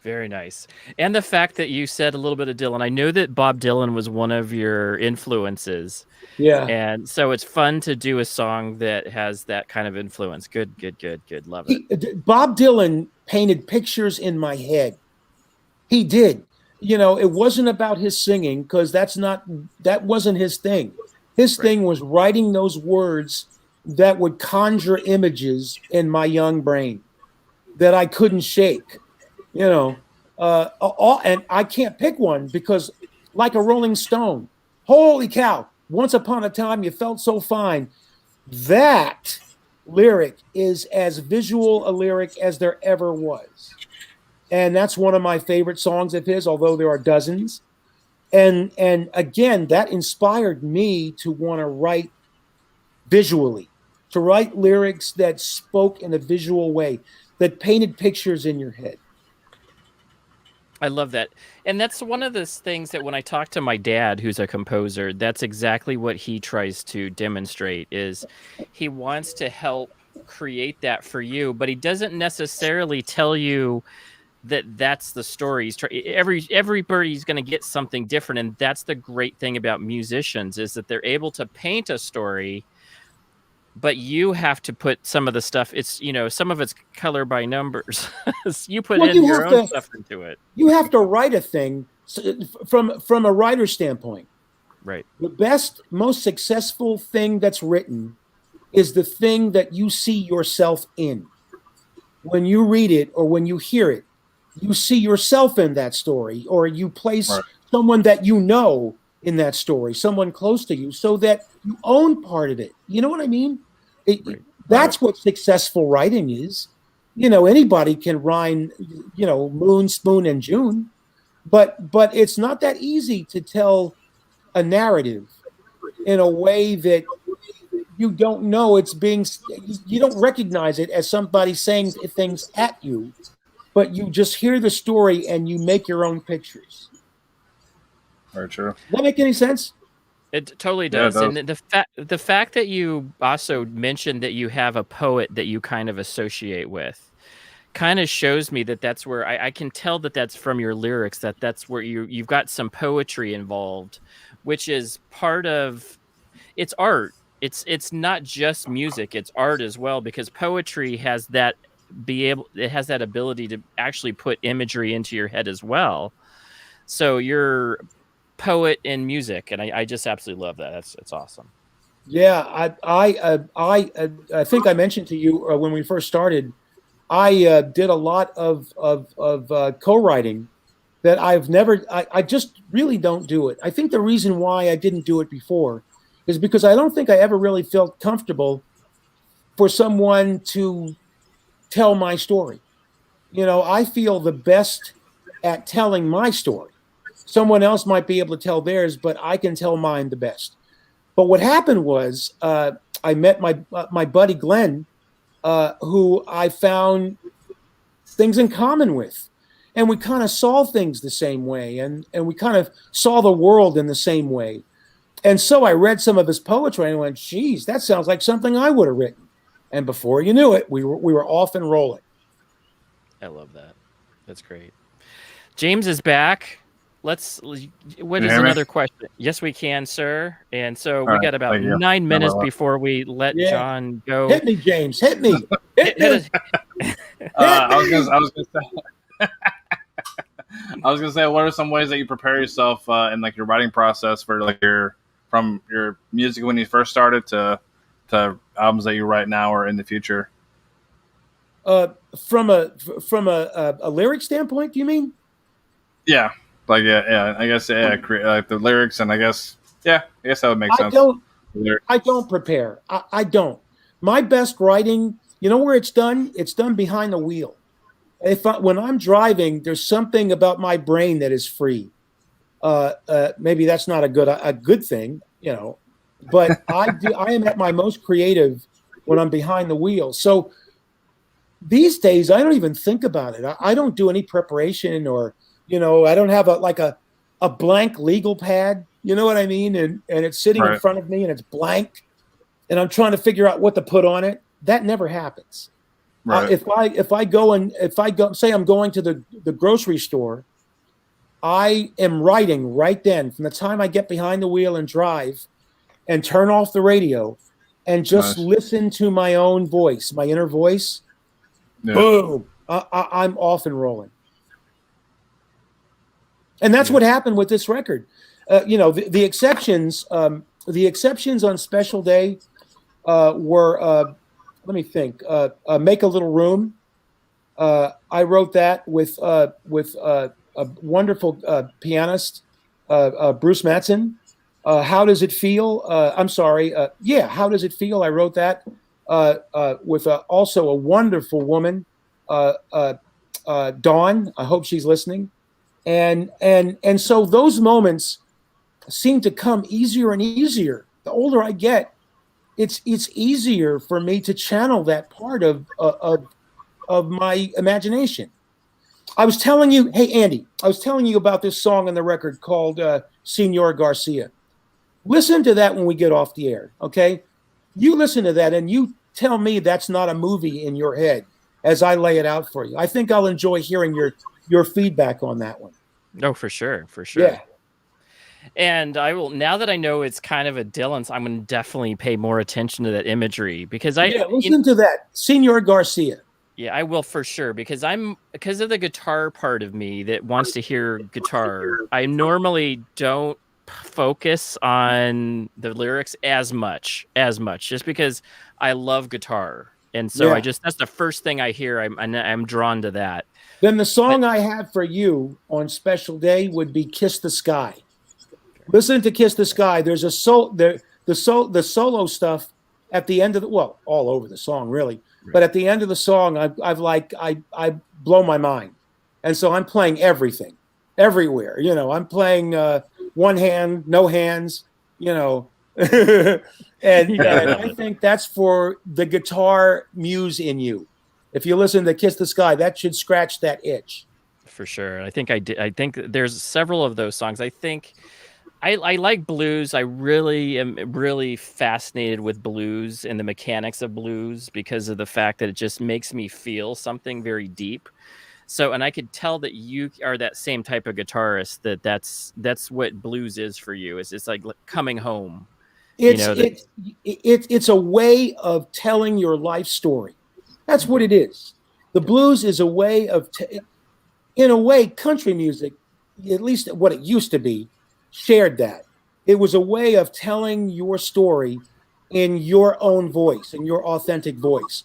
Very nice. And the fact that you said a little bit of Dylan, I know that Bob Dylan was one of your influences. Yeah. And so it's fun to do a song that has that kind of influence. Good. Love it. Bob Dylan painted pictures in my head. He did. You know, it wasn't about his singing, because that wasn't his thing. His thing was writing those words that would conjure images in my young brain that I couldn't shake. You know, and I can't pick one, because like a Rolling Stone, holy cow, once upon a time you felt so fine. That lyric is as visual a lyric as there ever was. And that's one of my favorite songs of his, although there are dozens. And again, that inspired me to want to write visually, to write lyrics that spoke in a visual way, that painted pictures in your head. I love that. And that's one of those things that when I talk to my dad, who's a composer, that's exactly what he tries to demonstrate. Is he wants to help create that for you, but he doesn't necessarily tell you that's the story. Everybody's going to get something different, and that's the great thing about musicians, is that they're able to paint a story, but you have to put some of the stuff. It's, you know, some of it's color by numbers. You put your own stuff into it. You have to write a thing from a writer's standpoint. Right. The best, most successful thing that's written is the thing that you see yourself in. When you read it or when you hear it, you see yourself in that story, or you place someone that you know in that story, someone close to you, so that you own part of it. You know what I mean? That's what successful writing is. You know, anybody can rhyme, you know, moon, spoon, and June, but it's not that easy to tell a narrative in a way that you don't know you don't recognize it as somebody saying things at you, but you just hear the story and you make your own pictures. Very true. Does that make any sense? It totally Yeah, it does. does. And the fact that you also mentioned that you have a poet that you kind of associate with kind of shows me that that's where I can tell that that's from your lyrics, that's where you've got some poetry involved, which is part of it's art. It's not just music, it's art as well, because poetry has that it has that ability to actually put imagery into your head as well. So you're poet in music, and I just absolutely love that. It's awesome. Yeah, I think I mentioned to you when we first started, I did a lot of co-writing that I just really don't do it. I think the reason why I didn't do it before is because I don't think I ever really felt comfortable for someone to tell my story. I feel the best at telling my story. Someone else might be able to tell theirs, but I can tell mine the best. But what happened was I met my buddy Glenn, who I found things in common with. And we kind of saw things the same way, and we kind of saw the world in the same way. And so I read some of his poetry and went, geez, that sounds like something I would have written. And before you knew it, we were off and rolling. I love that. That's great. James is back. What is another question? Yes, we can, sir. And so we got about 9 minutes before we let Jon go. Hit me, James. Hit me. Hit me. I was gonna say, what are some ways that you prepare yourself in like your writing process for like from your music when you first started to albums that you write now or in the future? From a lyric standpoint, do you mean? Yeah, like yeah. I guess like the lyrics, and I guess that would make sense. I don't prepare. I don't. My best writing, you know where it's done? It's done behind the wheel. When I'm driving, there's something about my brain that is free. Maybe that's not a good thing, but I am at my most creative when I'm behind the wheel. So these days, I don't even think about it. I don't do any preparation, or I don't have a blank legal pad. You know what I mean? And it's sitting in front of me and it's blank, and I'm trying to figure out what to put on it. That never happens. Right. If I go, say I'm going to the grocery store, I am writing right then, from the time I get behind the wheel and drive, and turn off the radio, and just listen to my own voice, my inner voice. Yeah. Boom! I'm off and rolling. And that's what happened with this record. The exceptions on Special Day were. Let me think. Make a Little Room. I wrote that with a wonderful pianist, Bruce Mattson. How Does It Feel? I'm sorry. How Does It Feel? I wrote that with also a wonderful woman, Dawn. I hope she's listening. And so those moments seem to come easier and easier. The older I get, it's easier for me to channel that part of my imagination. I was telling you, hey Andy, I was telling you about this song on the record called Senor Garcia. Listen to that when we get off the air, okay? You listen to that and you tell me that's not a movie in your head as I lay it out for you. I think I'll enjoy hearing your feedback on that one. Oh, for sure. Yeah. And I will, now that I know it's kind of a Dylan's, I'm going to definitely pay more attention to that imagery, because listen to that, Senor Garcia. Yeah, I will for sure, because of the guitar part of me that wants to hear guitar. I normally don't focus on the lyrics as much, just because I love guitar, and so that's the first thing I hear. I'm drawn to that. Then the song I have for you on Special Day would be "Kiss the Sky." Listen to "Kiss the Sky." There's the solo stuff at the end of all over the song, really. Right. But at the end of the song, I blow my mind, and so I'm playing everything, everywhere. I'm playing one hand, no hands. And I think that's for the guitar muse in you. If you listen to Kiss the Sky, that should scratch that itch. For sure. I think I did. I think there's several of those songs. I think I like blues. I really am really fascinated with blues and the mechanics of blues because of the fact that it just makes me feel something very deep. So, and I could tell that you are that same type of guitarist. That's what blues is for you. It's like coming home. It's a way of telling your life story. That's what it is. The blues is a way of, in a way, country music, at least what it used to be, shared that. It was a way of telling your story in your own voice, in your authentic voice.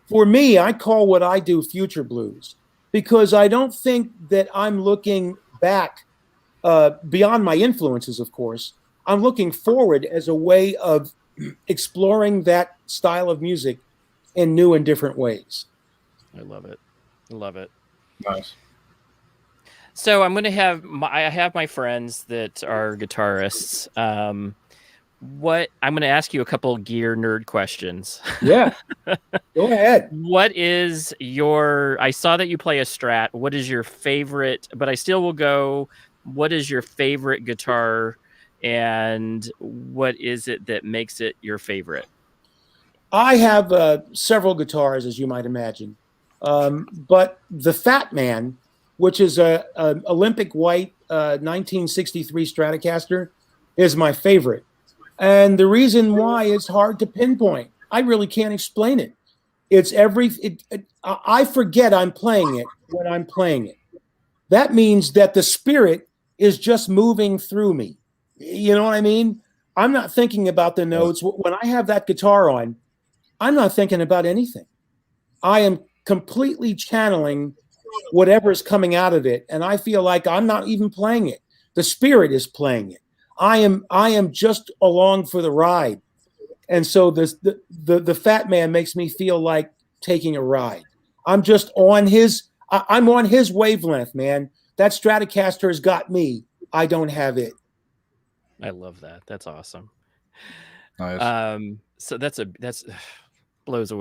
For me, I call what I do future blues because I don't think that I'm looking back beyond my influences, of course. I'm looking forward as a way of exploring that style of music in new and different ways. I love it. I love it. Nice. So I'm going to have I have my friends that are guitarists. I'm going to ask you a couple gear nerd questions. Yeah. Go ahead. What is I saw that you play a Strat. What is your favorite, but I still will go, what is your favorite guitar and what is it that makes it your favorite? I have several guitars, as you might imagine. But the Fat Man, which is an Olympic white 1963 Stratocaster, is my favorite. And the reason why is hard to pinpoint. I really can't explain it. I forget I'm playing it when I'm playing it. That means that the spirit is just moving through me. You know what I mean? I'm not thinking about the notes. When I have that guitar on, I'm not thinking about anything. I am completely channeling whatever is coming out of it, and I feel like I'm not even playing it. The spirit is playing it. I am just along for the ride, and so the Fat Man makes me feel like taking a ride. I'm just on I'm on his wavelength, man. That Stratocaster has got me. I don't have it. I love that. That's awesome. Nice. So that's blows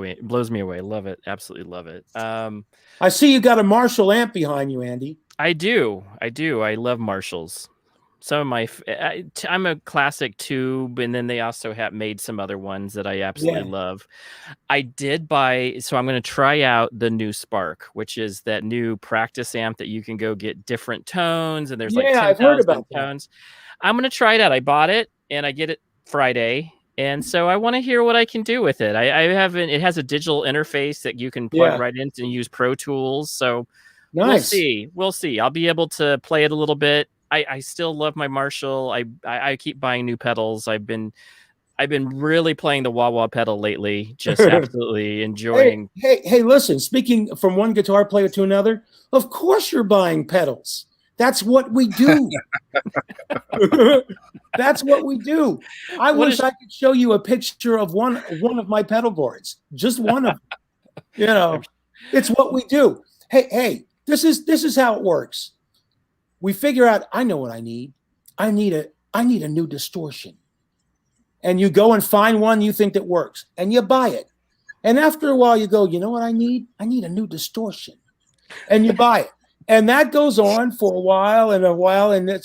me away. Love it. Absolutely love it. I see you got a Marshall amp behind you, Andy. I do. I love Marshalls. Some of my, I'm a classic tube, and then they also have made some other ones that I absolutely love. I did buy, so I'm going to try out the new Spark, which is that new practice amp that you can go get different tones, and there's like 10,000 I've heard about tones. I'm going to try it out. I bought it, and I get it Friday. And so I want to hear what I can do with it. It has a digital interface that you can plug right into and use Pro Tools. So nice. We'll see. I'll be able to play it a little bit. I still love my Marshall. I keep buying new pedals. I've been really playing the wah-wah pedal lately. Just absolutely enjoying. Hey, listen, speaking from one guitar player to another, of course you're buying pedals. That's what we do. That's what we do. I wish I could show you a picture of one of my pedal boards. Just one of them. It's what we do. Hey, this is how it works. We figure out, I know what I need. I need a new distortion. And you go and find one you think that works, and you buy it. And after a while you go, you know what I need? I need a new distortion. And you buy it. And that goes on for a while, and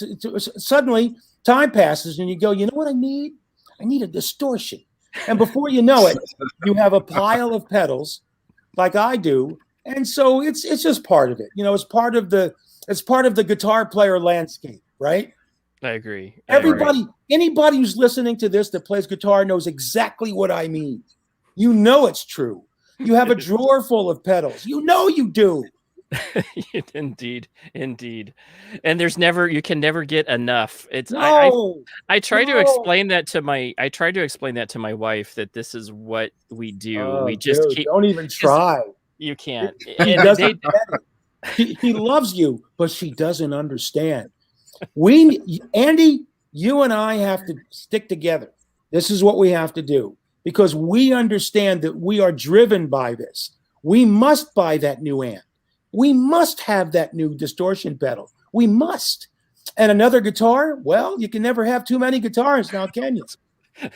suddenly time passes, and you go, you know what I need? I need a distortion. And before you know it, you have a pile of pedals, like I do, and so it's just part of it. It's part of the guitar player landscape, right? I agree. Anybody who's listening to this that plays guitar knows exactly what I mean. You know it's true. You have a drawer full of pedals. You know you do. Indeed. And you can never get enough. It's I try to explain that to my wife that this is what we do. We just don't even try. You can't. He loves you, but she doesn't understand. Andy, you and I have to stick together. This is what we have to do because we understand that we are driven by this. We must buy that new amp. We must have that new distortion pedal. We must. And another guitar? Well, you can never have too many guitars now, can you?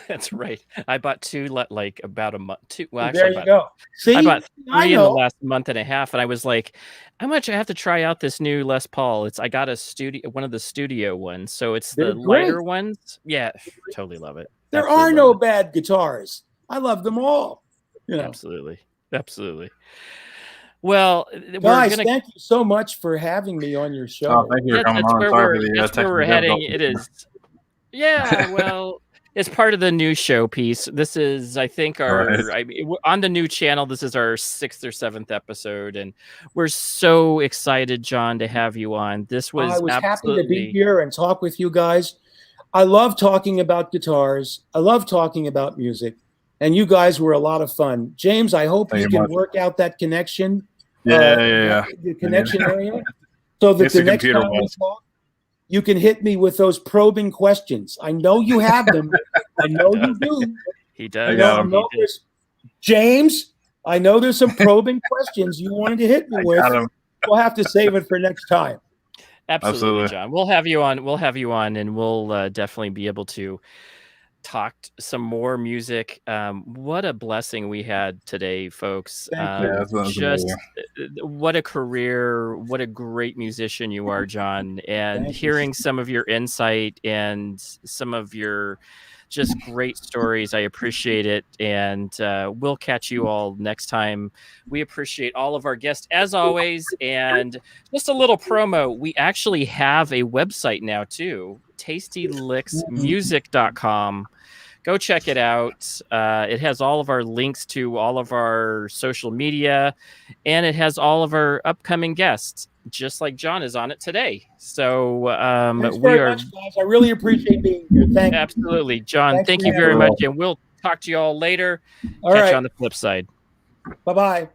That's right. I bought two like about a month. Well, There actually, you go. See, I bought I three in the know. last month and a half, and I was like, "How much I have to try out this new Les Paul?" I got one of the studio ones, so it's They're the lighter great. ones. Yeah, totally love it. There Absolutely are love no it. bad guitars. I love them all. Absolutely. Well, guys, thank you so much for having me on your show. Oh, thank you for coming on. Sorry for the that's where we're heading. It is. Yeah, well, it's part of the new show piece. This is, I think, on the new channel. This is our 6th or 7th episode, and we're so excited, John, to have you on. I was happy to be here and talk with you guys. I love talking about guitars. I love talking about music, and you guys were a lot of fun. James, I hope you can work out that connection. Yeah. The connection area, so that the next time we talk, you can hit me with those probing questions. I know you have them. I know you do. He does. James, I know there's some probing questions you wanted to hit me with. We'll have to save it for next time. Absolutely, John. We'll have you on, and we'll definitely be able to talk some more music. What a blessing we had today, folks. Just what a career, what a great musician you are, John. And hearing some of your insight and some of your just great stories, I appreciate it. And we'll catch you all next time. We appreciate all of our guests as always. And just a little promo, we actually have a website now too, tastylicksmusic.com. Go check it out. It has all of our links to all of our social media, and it has all of our upcoming guests, just like John is on it today. So thanks very much, guys. I really appreciate being here. Thank you. Absolutely, John. Thank you very much, and we'll talk to you all later. Catch you on the flip side. Bye-bye.